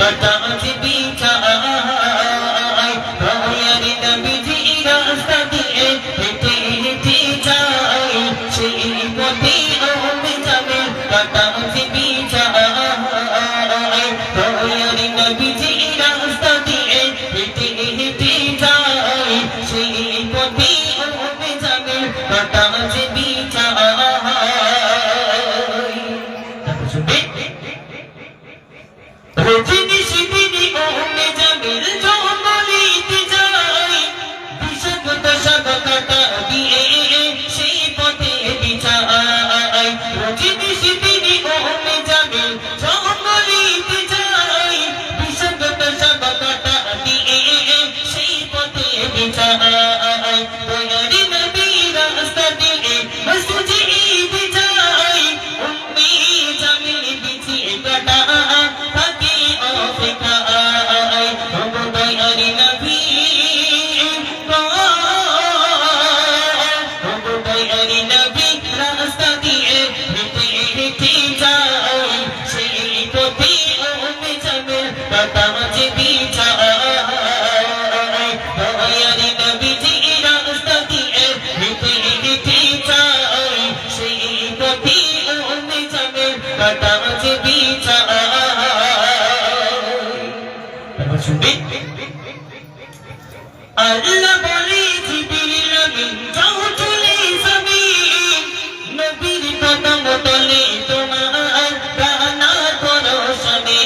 কাটা আছে বিছায় দয়ার নবীজি রাস্তা দিয়ে হেঁটে হেঁটে যায় সেই পথে আমি যাবে কাটা আছে বিছায় দয়ার নবীজি রাস্তা দিয়ে হেঁটে হেঁটে যায় সেই পথে আমি যাবে কাটা আছে বিছায় রজনী শিবিনী ওমে জামিল জঙ্গলিতে যায় বিষাক্ত সাপ কাটা দিয়ে সেই পথে বিছায় রজনী শিবিনী ওমে জামিল জঙ্গলিতে যায় বিষাক্ত সাপ কাটা দিয়ে সেই পথে বিছায় দয়ার নবী রাস্তা দিয়ে মসজিদে যায় উম্মে জামিল বিছিয়ে কাটা আল্লাহ বলে জিবরিল আমিন যাও চলে যাবে নবীর কদম তলে তোমার প্রাণা পরশবে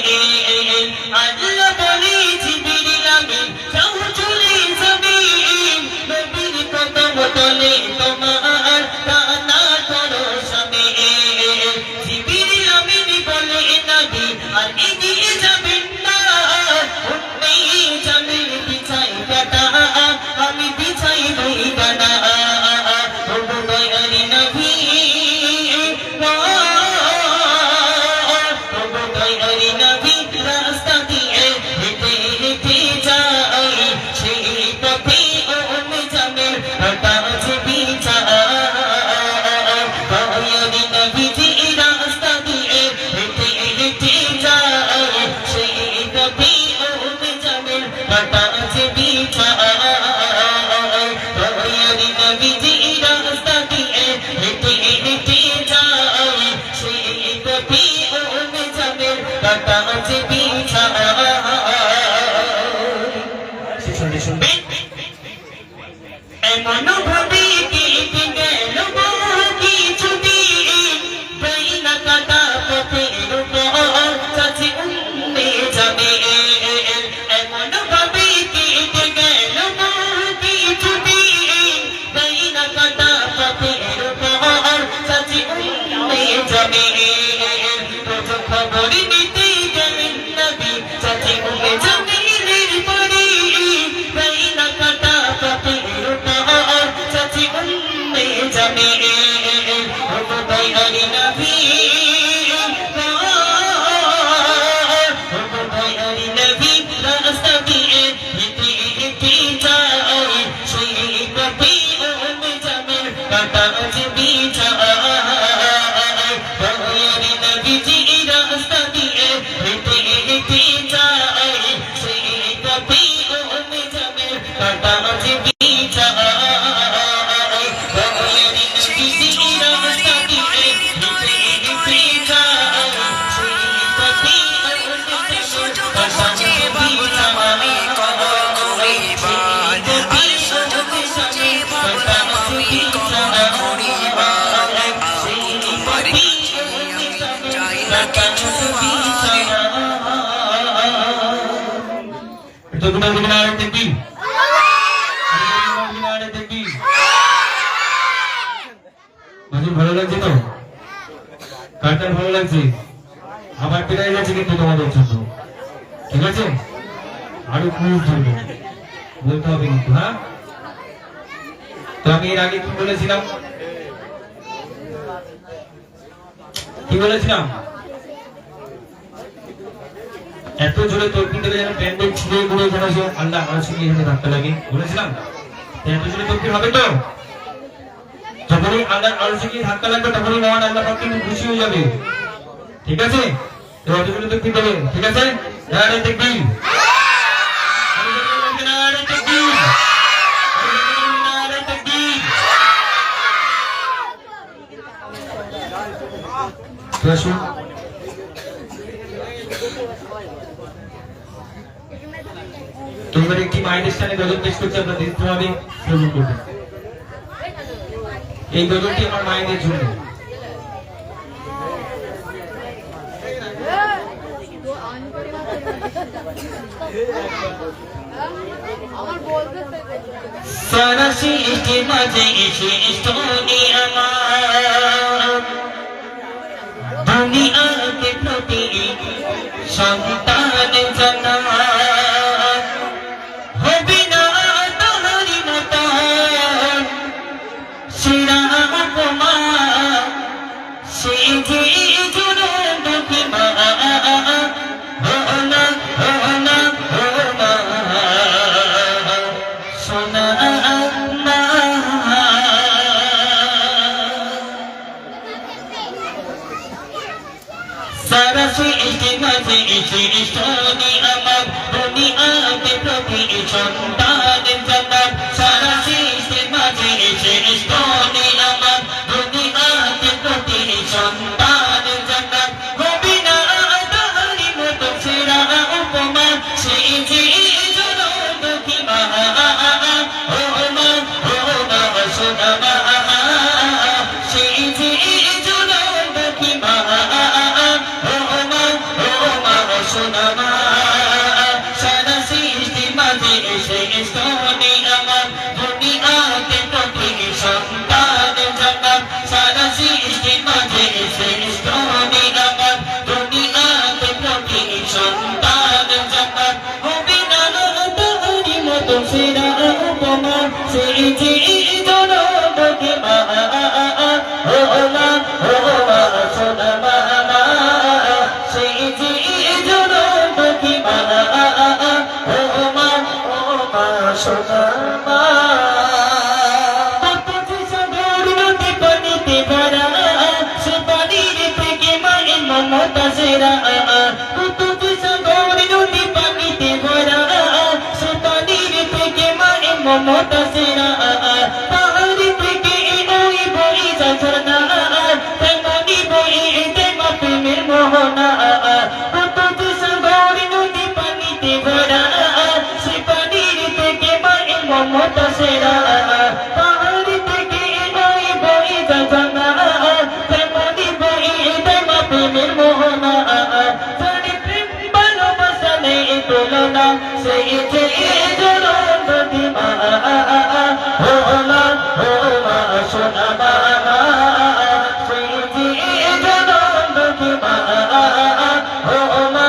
আল্লাহ বলে জিবরিল আমিন যাও চলে যাবে নবীর কদম তলে তোমার প্রাণা পরশবে জিবরিল আমিন বলে নবী আর এগিয়ে যাবেন না উম্মে জামিল বিছাই কাটা আমি বিছাই নই গানা দয়ার নবী দয়ার নবী রাস্তা দিয়ে হেঁটে হেঁটে যায় সেই পথে ওমে জামিল কাটা আছে বিছায় দয়ার নবীজি রাস্তা দিয়ে হেঁটে হেঁটে যায় সেই পথে ওমে জামিল কাটা আছে বিছায় এমন ভাবে কেটে গেল কিছু দিন বাইনা কাটা পথের উপর চাচি উম্মে যাবে এমন ভাবে কেটে গেল কিছু দিন বাইনা কাটা পথের উপর চাচি উম্মে যাবে প্রথম খবর নিতে গেলেন নবী চাচি উম্মে জামিলের বাড়ি বাইনা কাটা পথের উপর চাচি উম্মে যাবে দয়ার নবী দয়ার নবী রাস্তা দিয়ে হেঁটে হেঁটে যায় সেই পথে ওমে জামিল কাটা আছে বিছায় দয়ার নবীজি রাস্তা দিয়ে হেঁটে হেঁটে যায় সেই পথে ওমে জামিল কাটা আছে বিছায় ভালো লাগছে তো? কারটার ভালো লাগছে? আমার পেরাই যাচ্ছে কিন্তু তোমাদের জন্য, ঠিক আছে? আরো খুব বলতে হবে কিন্তু, হ্যাঁ? তো আমি এর আগে কি বলেছিলাম? এত জোরে তরকি দেবে যেন প্যান্ডেল ছিঁড়ে গুঁড়ো যেন আল্লাহ আরশে গিয়ে এখানে ধাক্কা লাগে, বলেছিলাম? এত জোরে তরকি হবে তো? যখনই আল্লাহ আরশে গিয়ে ধাক্কা লাগবে তখনই মহান আল্লাহ পাক কিন্তু খুশি হয়ে যাবে, ঠিক আছে? তো এত জোরে তরকি দেবে, ঠিক আছে? নারে তাকবীর, নারে তাকবীর, নারে তাকবীর। আসুন এবার একটি মায়ের স্থানে গজল পেশ করছে, আপনারা দৃশ্যভাবে শ্রবণ করবেন। এই গজলটি আমার মায়েদের জন্য। সারা সৃষ্টির মাঝে এসে স্তনে আমার দুনিয়াতে প্রতি সন্তান জানা হবে না তাহারি মতন সেরা উপমা, সে যে জনমী মা, সোনা মা। সারা সৃষ্টির মাঝে এসে স্তনে আমার দুনিয়াতে প্রতি সন্তান জানার। সারা সৃষ্টির মাঝে এসে স্তনে আমার দুনিয়াতে প্রতি সন্তান জানার। হবে না তাহারি মতো সেরা উপমা, সে যে জনমী মা, ও মা সোনা মা, সে যে জনমী মা, সোনা মা। সারা সৃষ্টির মাঝে এসে স্তনে আমার দুনিয়াতে প্রতি সন্তান জানার। সারা সৃষ্টির মাঝে এসে স্তনে আমার দুনিয়াতে প্রতি সন্তান জানার। হবে না তাহারি মতো সেরা উপমা, সে যে জনমী মা, ও মা সোনা মা, সে যে জনমী মা, ও মা সোনা মা। সাগর নদী পানিতে ভরা, সে পানির থেকে মায়ের মমতা সেরা। সাগর নদী পানিতে ভরা, সে পানির থেকে মায়ের মমতা সেরা। পাহাড় থেকে ওই বই ঝরনা, তেমনি বই তেমা প্রেমের মোহনা। সাগর নদী পানিতে ভরা, সে পানির থেকে মায়ের মমতা সেরা। পাহাড় থেকে ওই বই ঝরনা, তেমনি বই তেমা প্রেমের মোহনা। প্রেম ভালোবাসা নেই তুলনা, সেই যে জনমী মা, ও মা সোনা মা, সেই যে জনমী মা, ও মা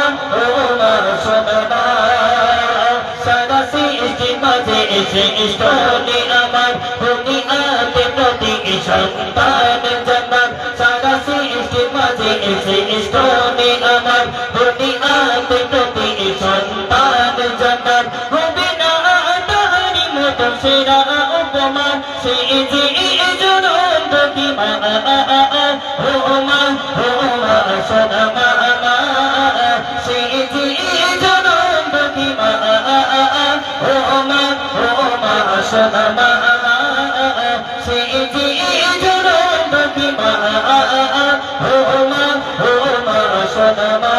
সোনা মা। সারা সৃষ্টির মাঝে এসে স্তনে আমার দুনিয়াতে প্রতি সন্তান জানার। সারা সৃষ্টির মাঝে এসে স্তনে আমার দুনিয়াতে প্রতি সন্তান জানার। হবে না তাহারি মতো সেরা উপমা, সে যে জনমী মা, ও মা সোনা মা, সে যে জনমী মা, ও মা সোনা মা, সে যে জনমী মা, ও মা সোনা মা।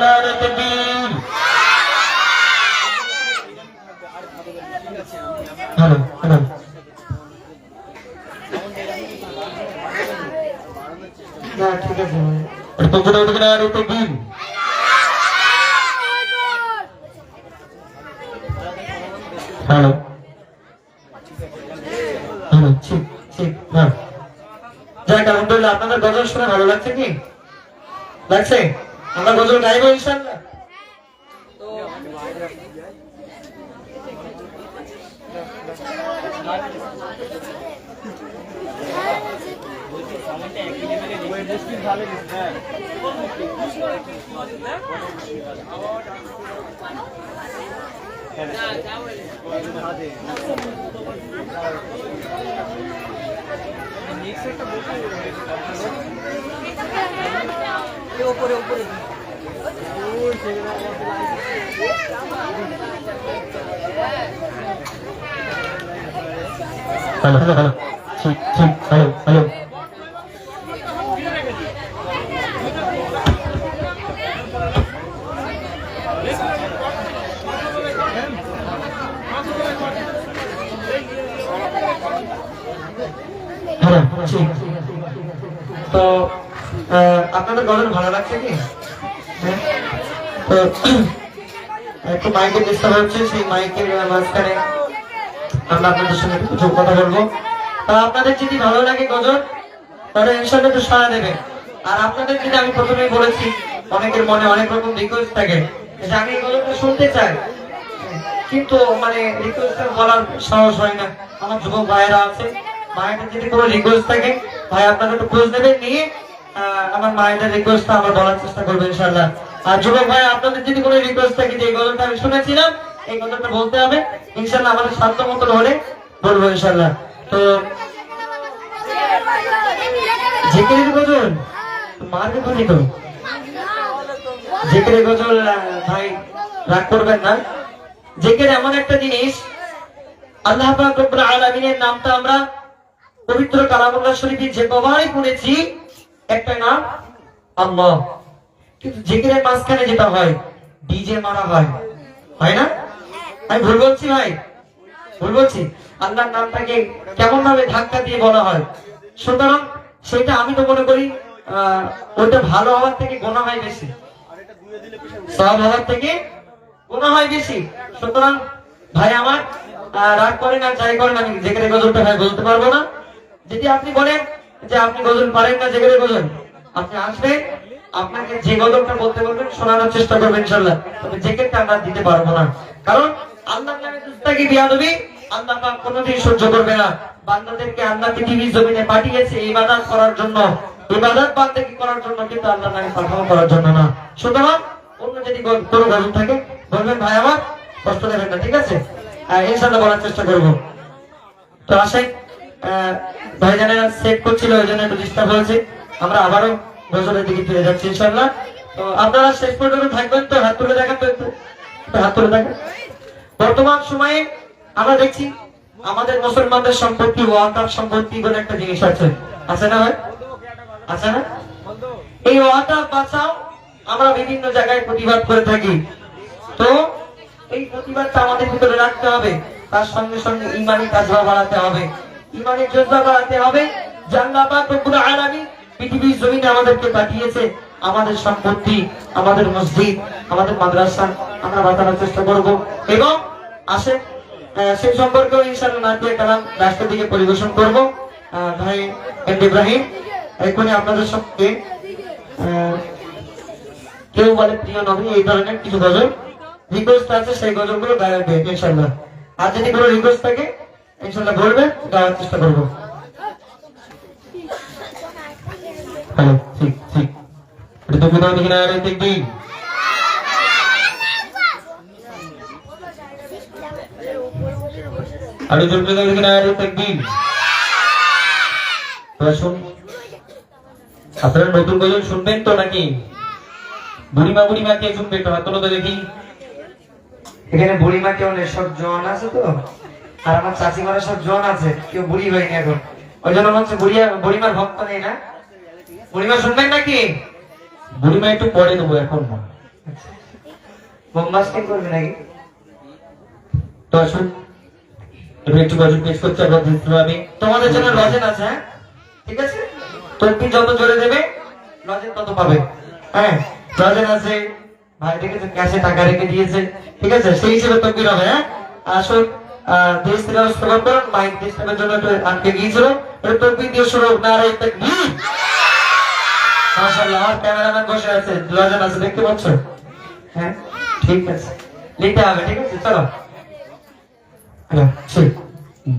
নারে তাকবীর। হ্যালো হ্যালো, ঠিক আছে। নারে তাকবীর। হ্যালো হ্যালো, ঠিক ঠিক। হ্যাঁ যাক, আলহামদুলিল্লাহ। আপনাদের গজল শুনে ভালো লাগছে কি? লাগছে? আমরা গজল গাইবো ইনশাআল্লাহ। উপরে উপরে হ্যালো হ্যালো হ্যালো ঠিক ঠিক হ্যালো হ্যালো হ্যালো ঠিক। তো আপনাদের গজল ভালো লাগছে কি? হ্যাঁ? তো একটু মাইকের ডিস্টার্ব হচ্ছে, সেই মাইকের মাঝখানে আমরা আপনাদের সঙ্গে কিছু কথা বলবো। তা আপনাদের যদি ভালো লাগে গজল, তাহলে ইনশাআল্লাহ একটু সাড়া দেবেন। আর আপনাদের যদি আমি প্রথমেই বলেছি, অনেকের মনে অনেক রকম রিকোয়েস্ট থাকে যে আমি এই গজলটা শুনতে চাই, কিন্তু মানে রিকোয়েস্ট বলার সাহস হয় না। আমার যুবক ভাইয়েরা আছে, মায়েদের যদি কোনো রিকোয়েস্ট থাকে, ভাই আপনারা একটু খোঁজ নেবেন, নিয়ে আমার মায়েদের রিকোয়েস্টটা আমরা বলার চেষ্টা করবো ইনশাআল্লাহ। আর যুবক ভাই আপনাদের যদি কোনো রিকোয়েস্ট থাকে যে এই গজলটা আমি শুনেছিলাম, এই গজলটা বলতে হবে, ইনশাআল্লাহ আমাদের সাধ্য মতো হলে বলবো ইনশাআল্লাহ। তো জিকিরের গজল মারবে কোনি তো, জিকিরের গজল ভাই রাগ করবেন না। জিকির এমন একটা জিনিস, আল্লাহ পাক রব্বুল আলামিনের নামটা আমরা পবিত্র কালামুল্লাহ শরীফে যে কবারই পড়েছি, একটা নাম আল্লাহ। কিন্তু জিকিরের মাঝখানে যেটা হয়, ডিজে মারা হয়, হয় না? আমি ভুল বলছি ভাই? ভুল বলছি? আল্লাহর নামটাকে কেমন ভাবে ধাক্কা দিয়ে বলা হয়। সুতরাং সেটা আমি তো মনে করি ওটা ভালো হওয়ার থেকে গোনা হয় বেশি, সওয়াব হওয়ার থেকে গোনা হয় বেশি। সুতরাং ভাই আমার রাগ করেন আর যাই করেন, আমি জিকিরের গজলটা ভাই বলতে পারবো না। যদি আপনি বলেন যে আপনি গজল পারেন না, জিকিরের গজল, আপনি আসবেন, আপনাকে যে গজলটা বলতে বলবেন শোনানোর চেষ্টা করবেন ইনশাআল্লাহ। তবে জিকিরটা আমরা দিতে পারবো না, কারণ আল্লাহর নামে দুস্তাকি বিয়াদবি আল্লাহ পাক কোনোদিন সহ্য করবে না। বান্দাদেরকে আল্লাহ পৃথিবীর জমিনে পাঠিয়েছে ইবাদত করার জন্য, ইবাদত বান্দাকে করার জন্য, কিন্তু আল্লাহর নামে পাঠানো করার জন্য না। সুতরাং অন্য যদি কোনো গজল থাকে বলবেন ভাই আমার, কষ্ট দেবেন না, ঠিক আছে? ইনশাআল্লাহ বলার চেষ্টা করবো। তো আসেন, ভাইজানেরা সেট করছিল, ওই জন্য একটু ডিস্টার্ব হয়েছে। আমরা আবারও গজলের দিকে ফিরে যাচ্ছি ইনশাআল্লাহ। তো আপনারা শেষ পর্যন্ত থাকবেন তো, হাত তুলে দেখেন তো, একটু হাত তুলে দেখেন। বর্তমান সময়ে আমরা দেখছি আমাদের মুসলমানদের সম্পত্তি, ওয়াকাফ সম্পত্তি বলে একটা জিনিস আছে, আছে না ভাই? আছে না? এই ওয়াকাফ বাঁচাও আমরা বিভিন্ন জায়গায় প্রতিবাদ করে থাকি। তো এই প্রতিবাদটা আমাদের ভিতরে রাখতে হবে, তার সঙ্গে সঙ্গে ইমানি কাজবা বাড়াতে হবে, ইমানি জজ্বা বাড়াতে হবে। যে আল্লাহ পাক রব্বুল আলামিন পৃথিবীর জমিনে আমাদেরকে পাঠিয়েছে, আমাদের সম্পত্তি, আমাদের মসজিদ, আমাদের মাদ্রাসা আমরা বাঁচানোর চেষ্টা করব। এবং আসে সেই সম্পর্কেও ইনশাআল্লাহ নাতিয়ে কালাম রাষ্ট্রের দিকে পরিবেশন করব। ভাই এম ইব্রাহিম এখনই আপনাদের সঙ্গে কেউ বলে প্রিয় নবী, এই ধরনের কিছু গজল রিকোয়েস্ট আছে, সেই গজলগুলো গাইবে ইনশাআল্লাহ। আর যদি কোনো রিকোয়েস্ট থাকে ইনশাআল্লাহ বলবেন, গাওয়ার চেষ্টা করব। হ্যালো ঠিক ঠিক, এটা তো কোথাও দেখি না, আরে দেখবি আরে জোর করে দেখি না, আরে দেখবি। শুন, আপনারা নতুন গজল শুনবেন তো নাকি? বুড়িমা বুড়িমা কে শুনবে তো হাত তোলো তো দেখি। এখানে বুড়িমা কেউ নেই, সব জোয়ান আছে তো, আর আমার চাচিমারা সব জোয়ান আছে, কেউ বুড়ি হয়নি এখন, ওই জন্য হচ্ছে বুড়িমার ভক্ত নেই না। বুড়িমা শুনবেন নাকি? বুড়িমা একটু পরে দেবো, এখন না। বোমবাস্টিং করবে নাকি? তো আসুন এবার একটু গজল পেশ করতে আমি তোমাদের জন্য লজেন আছে, হ্যাঁ ঠিক আছে? তুমি যত জোরে দেবে লজেন তত পাবে। হ্যাঁ লজেন আছে, ভাই দেখেছে ক্যাশে টাকা রেখে দিয়েছে, ঠিক আছে? সেই হিসেবে তকবির হবে। হ্যাঁ আসুন, দেশ থেকে স্লোগান করুন, মাইক ডিস্টার্বের জন্য একটু আটকে গিয়েছিল, একটু তকবির দিয়ে শুরু। নারায়ে তাকবীর, মাশাআল্লাহ। আমার ক্যামেরাম্যান বসে আছে, লজেন আছে দেখতে পাচ্ছ? হ্যাঁ ঠিক আছে, লিখতে হবে, ঠিক আছে? চলো ঠিক।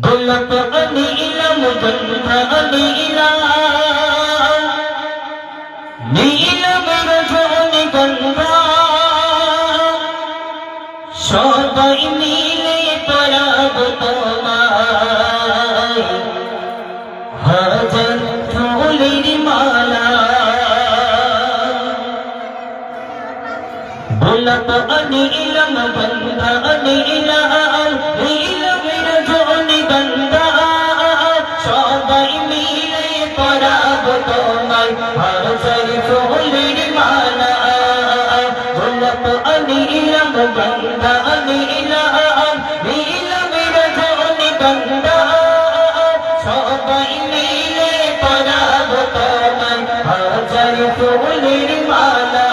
বললাম আমি ইলাম জন্না আমি ইলাম নীলম রজনী গঙ্গা, সবাই মিলে পড়াব তোমায় হাজার ফুলের মালা। গোলাপ আনিলাম গন্ধা আনিলাম নীলমের জনি গন্ধা সবাই মিলে পরাবো তোমায় হাজার ফুলের মালা গোলাপ আনিলাম গন্ধা আনিলাম নীলমের জনি গন্ধা সবাই মিলে পরাবো তোমায় হাজার ফুলের মালা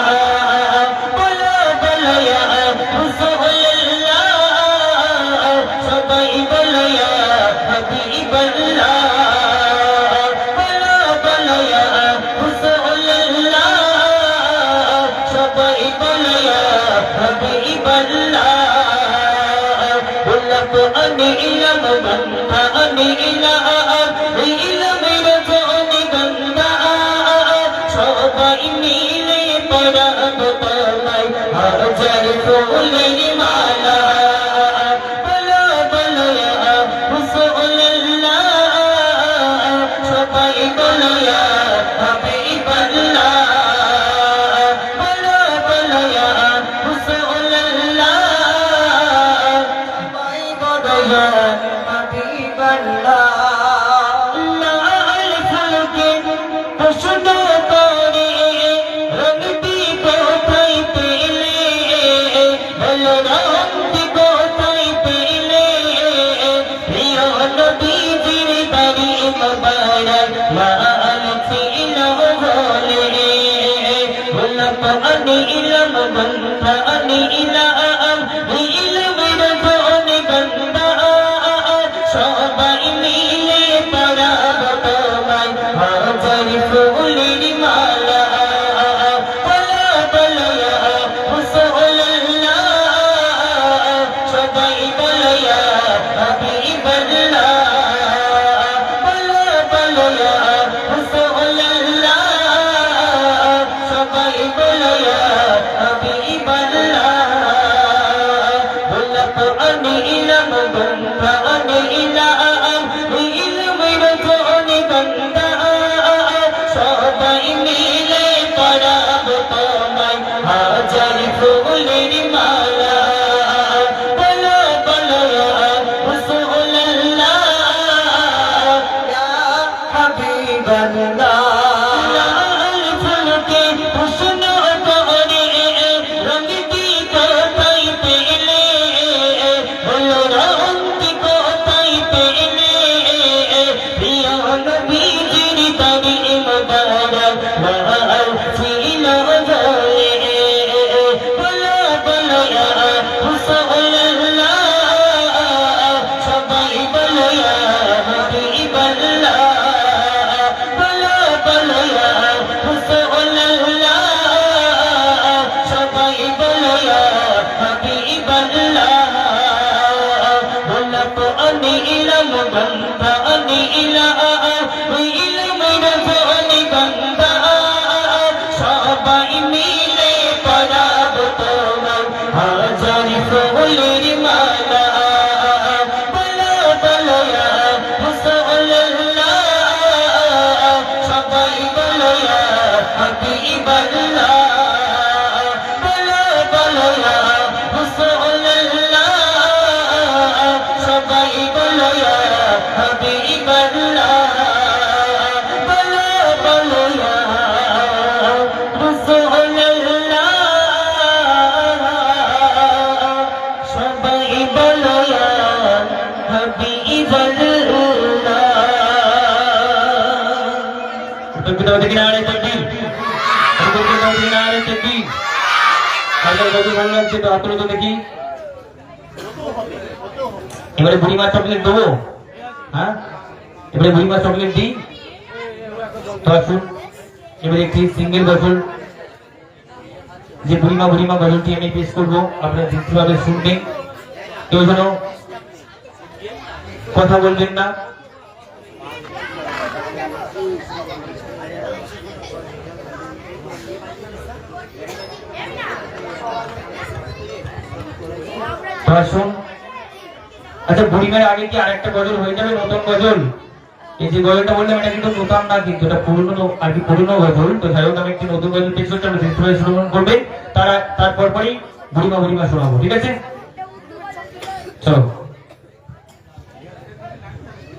সবাই মিলে পরাবো তোমায় হাজার ফুলের মালা বলো বলো ইয়া রাসূলুল্লাহ সবাই বলো ইয়া হাবিবাল্লাহ বলো বলো ইয়া রাসূলুল্লাহ সবাই বলো ইয়া হাবিবাল্লাহ লাল ফুলকে প্রশ্ন করে রঙটি কোথায় পেলে বলো রঙটি কোথায় পেলে প্রিয় নবীজির বাড়ি মোবারক লাল ছিল বলে গোলাপ আনিলাম গন্ধা আনিলাম নীলমের জনি গন্ধা সবাই মিলে পরাবো তোমায় হাজার ফুলের মালা বলো বলো ইয়া রাসূলুল্লাহ সবাই বলো ইয়া হাবিবাল্লাহ বলো বলো ইয়া রাসূলুল্লাহ সবাই বলো ইয়া হাবিবাল্লাহ গোলাপ আনিলাম গন্ধা আনিলাম নীলমের জনি গন্ধা সবাই মিলে পরাবো তোমায় হাজার ফুলের মালা বলো বলো ইয়া রাসূলুল্লাহ ইয়া হাবিবাল্লাহ লাল ফুলকে প্রশ্ন করে রঙটি কোথায় পেলে বলো রঙটি কোথায় পেলে প্রিয় নবীজির বাড়ি মোবারক লাল ছিল বলে বলো বলো ইয়া রাসূলুল্লাহ সবাই বলো ইয়া হাবিবাল্লাহ বলো বলো ইয়া রাসূলুল্লাহ সবাই বলো ইয়া হাবিবাল্লাহ গোলাপ আনিলাম গন্ধা আনিলাম নীলমের জনি গন্ধা সবাই মিলে পরাবো তোমায় হাজার ফুলের মালা বলো বলো ইয়া রাসূলুল্লাহ সবাই বলো ইয়া হাবিবাল্লাহ বলো বলো ইয়া রাসূলুল্লাহ সবাই বলো ইয়া হাবিবাল্লাহ বলো বলো ইয়া রাসূলুল্লাহ সবাই বলো ইয়া হাবিবাল্লাহ পিতাকে কিনারে চটি পিতাকে কিনারে চটি কালকে কত ভালো লাগছে তো আপনারা তো দেখি এবারে বুড়িমা চকলেট দেবো হ্যাঁ এবারে বুড়িমা চকলেট দিই তো আসুন এবারে একটি সিঙ্গেল গজল যে বুড়িমা বুড়িমা গজলটি আমি পেশ করবো আপনারা দৃষ্টিভাবে শুনবেন কেউ যেন কথা বলবেন না আসুন আচ্ছা বুড়িমার আগে কি আরেকটা গজল হয়ে যাবে নতুন গজল এই যে গজলটা বললাম এটা কিন্তু নতুন না, কিন্তু এটা পুরনো আর কি, পুরনো গজল। তো যাই হোক আমি একটি নতুন গজল পেশ করছি, আমরা দৃশ্যভাবে শ্রবণ করবেন, তারপর পরই বুড়িমা শোনাবো, ঠিক আছে? চলো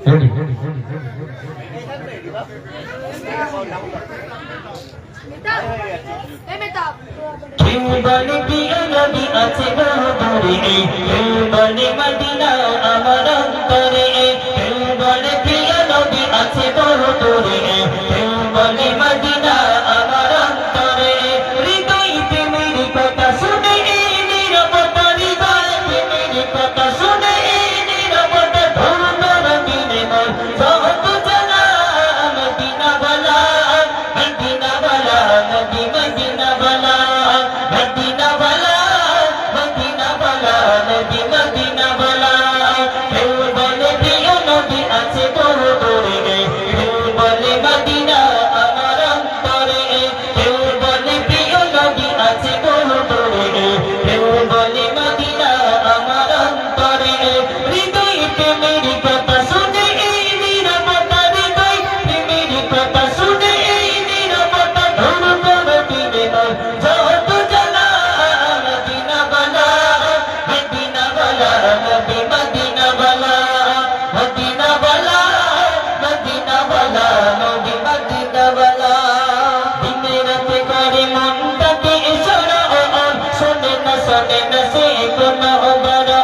রেডি রেডি রেডি কেউ বলে প্রিয় নবী আছে বহুদূরে, কেউ বলে মদিনা আমার অন্তরে, কেউ বলে প্রিয় নবী আছে বহুদূরে, কেউ বলে মদিনা আমার অন্তরে। হৃদয় প্রেমের কথা শুনে এই নীরবতা, হৃদয় প্রেমের কথা শুনে এই নীরবতা, ধরুন দিনে মন যত জ্বালা, মদিনা বালা, মদিনা বালা, নবী মদিনা বালা, মদিনা বালা, মদিনা বালা, নবী মদিনা বালা। কেউ বলে প্রিয় নবী আছে বহুদূরে, কেউ বলে মদিনা আমার অন্তরে, কেউ বলে প্রিয় নবী আছে বহুদূরে, কেউ বলে মদিনা আমার অন্তরে। হৃদয় প্রেমের কথা শুনে এই নীরবতা, হৃদয় প্রেমের কথা শুনে এই নীরবতা, ধরুন দিনে মন যত জ্বালা, মদিনা বালা, মদিনা বালা, নবী মদিনা বালা, মদিনা বালা, মদিনা বালা, নবী মদিনা বালা। দিনে রাতে করে মনটাকে ইশারা, শোনে না সে কোনো বারা,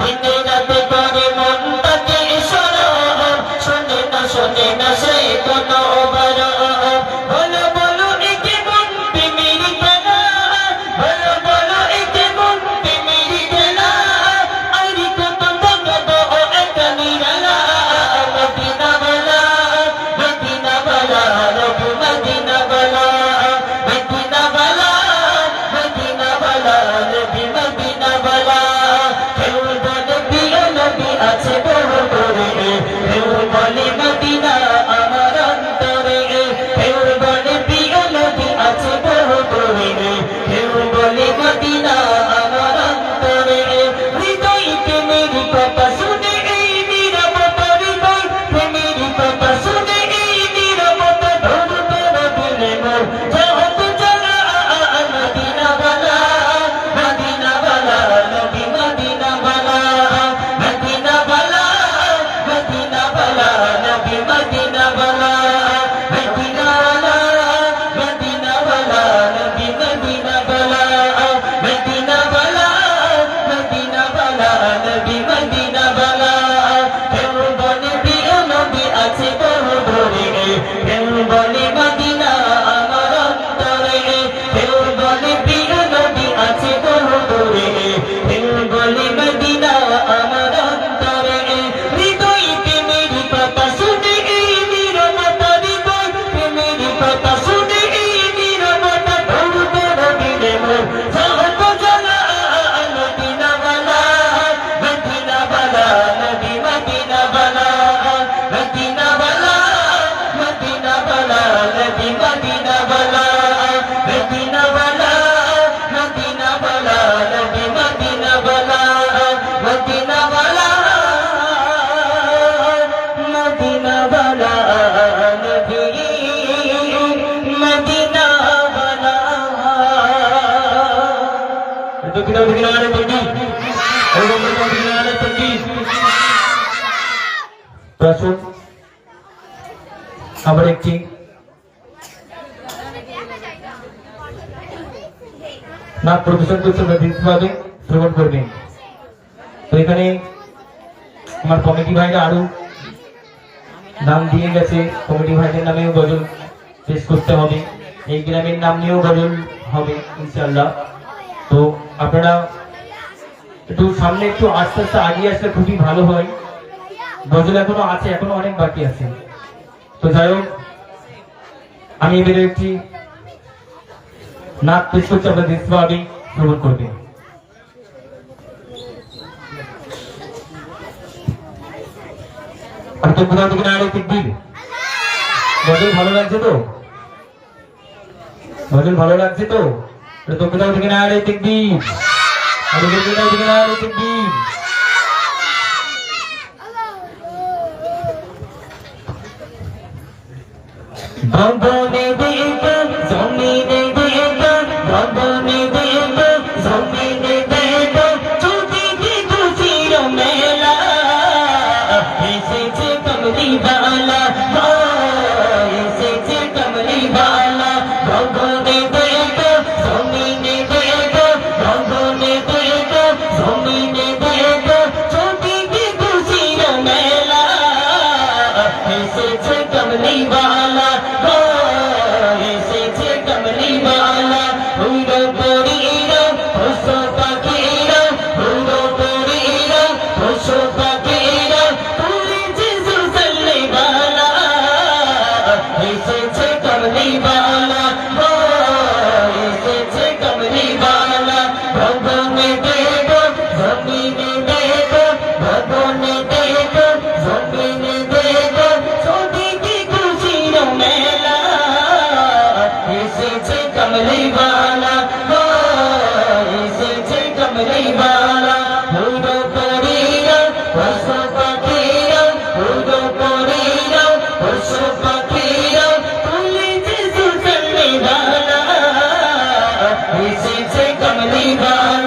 দিনে রাতে করে মনটাকে ইশারা, শোনে না সে কোনো বারা। বলো বলো একে মন প্রেমের খেলা, বলো বলো একে মন প্রেমের খেলা, আইরি কত জগত ও একটা নিরালা, মদিনা বালা, মদিনা বালা, রঘু মদিনা বালা, মদিনা বালা, মদিনা বালা, রঘু মদিনা বালা। কেউ বলে প্রিয় নবী আছে বহুদূরে, কেউ বলে মদিনা আমার অন্তরে, কেউ বলে প্রিয় নবী আছে বহুদূরে, কেউ বলে মদিনা আমার অন্তরে। হৃদয় প্রেমের কথা শুনে এই নীরবতা, হৃদয় প্রেমের কথা শুনে এই নীরবতা, ধরুন দিনে মন যত জ্বালা, মদিনা বালা, মদিনা বালা, নবী মদিনা বালা, মদিনা বালা, মদিনা বালা, নবী মদিনা বালা, মদিনা বালা, মদিনা বালা, নবী মদিনা বালা, মদিনা বালা, মদিনা বালা, নবী মদিনা বালা। কেউ বলে প্রিয় নবী আছে বহুদূরে, কেউ বলে মদিনা আমার অন্তরে, কেউ বলে প্রিয় নবী আছে বহুদূরে, কেউ বলে মদিনা আমার অন্তরে। হৃদয় প্রেমের কথা শুনে এই নীরবতা, হৃদয় প্রেমের কথা শুনে এই নীরবতা, ধরুন দিনে মন যত জ্বালা, মদিনা বালা, মদিনা বালা, নবী মদিনা বালা, মদিনা বালা, মদিনা বালা, নবী মদিনা বালা, মদিনা বালা, মদিনা বালা, নবী মদিনা বালা, মদিনা বালা, মদিনা বালা, নবী মদিনা বালা। দক্ষিণা দক্ষিণা আরে তকবীর, দক্ষিণা আরে তকবীর। আসুন আবার একটি নাচ প্রদর্শন করছে, দৃশ্যভাবে শ্রবণ করবেন। তো এখানে আমার কমিটি ভাইরা আরো নাম দিয়ে গেছে, কমিটি ভাইদের নামেও গজল পেশ করতে হবে, এই গ্রামের নাম নিয়েও গজল হবে ইনশাআল্লাহ। তো আপনারা একটু সামনে একটু আস্তে আস্তে আগিয়ে আসলে খুবই ভালো হয়, গজল এখনো আছে, এখনো অনেক বাকি আছে। তো যাই হোক আমি এবারে একটি নাচ পেশ করছি, আপনারা দৃশ্যভাবে শ্রবণ করবেন। আর তো কোথাও থেকে না দিন গজল ভালো লাগছে তো, গজল ভালো লাগছে তো, তো কোথাও থেকে না দিন, কোথাও থেকে না দিন। ভবনে দেখো জমিনে দেখো ভবনে দেখো জমিনে দেখো চৌদিকে খুশির মেলা এসেছে কমলি বালা এসেছে কমলি বালা ভবনে দেখো জমিনে দেখো ভবনে দেখো জমিনে দেখো চৌদিকে খুশির মেলা এসেছে কমলি বালা এসেছে কমলি বালা উড়ো পরীরা পশু পাখিরা উড়ো পরীরা পশু পাখিরা তুলেছে সুসল্লি বালা এসেছে কমলি বালা এসেছে কমলি বালা ভবনে দেখো জমিনে দেখো ভবনে দেখো জমিনে দেখো চৌদিকে খুশির মেলা এসেছে কমলি বালা এসেছে কমলি বালা উড়ো পরীরা পশু পাখিরা উড়ো পরীরা পশু পাখিরা তুলেছে সুসল্লি বালা এসেছে কমলি বালা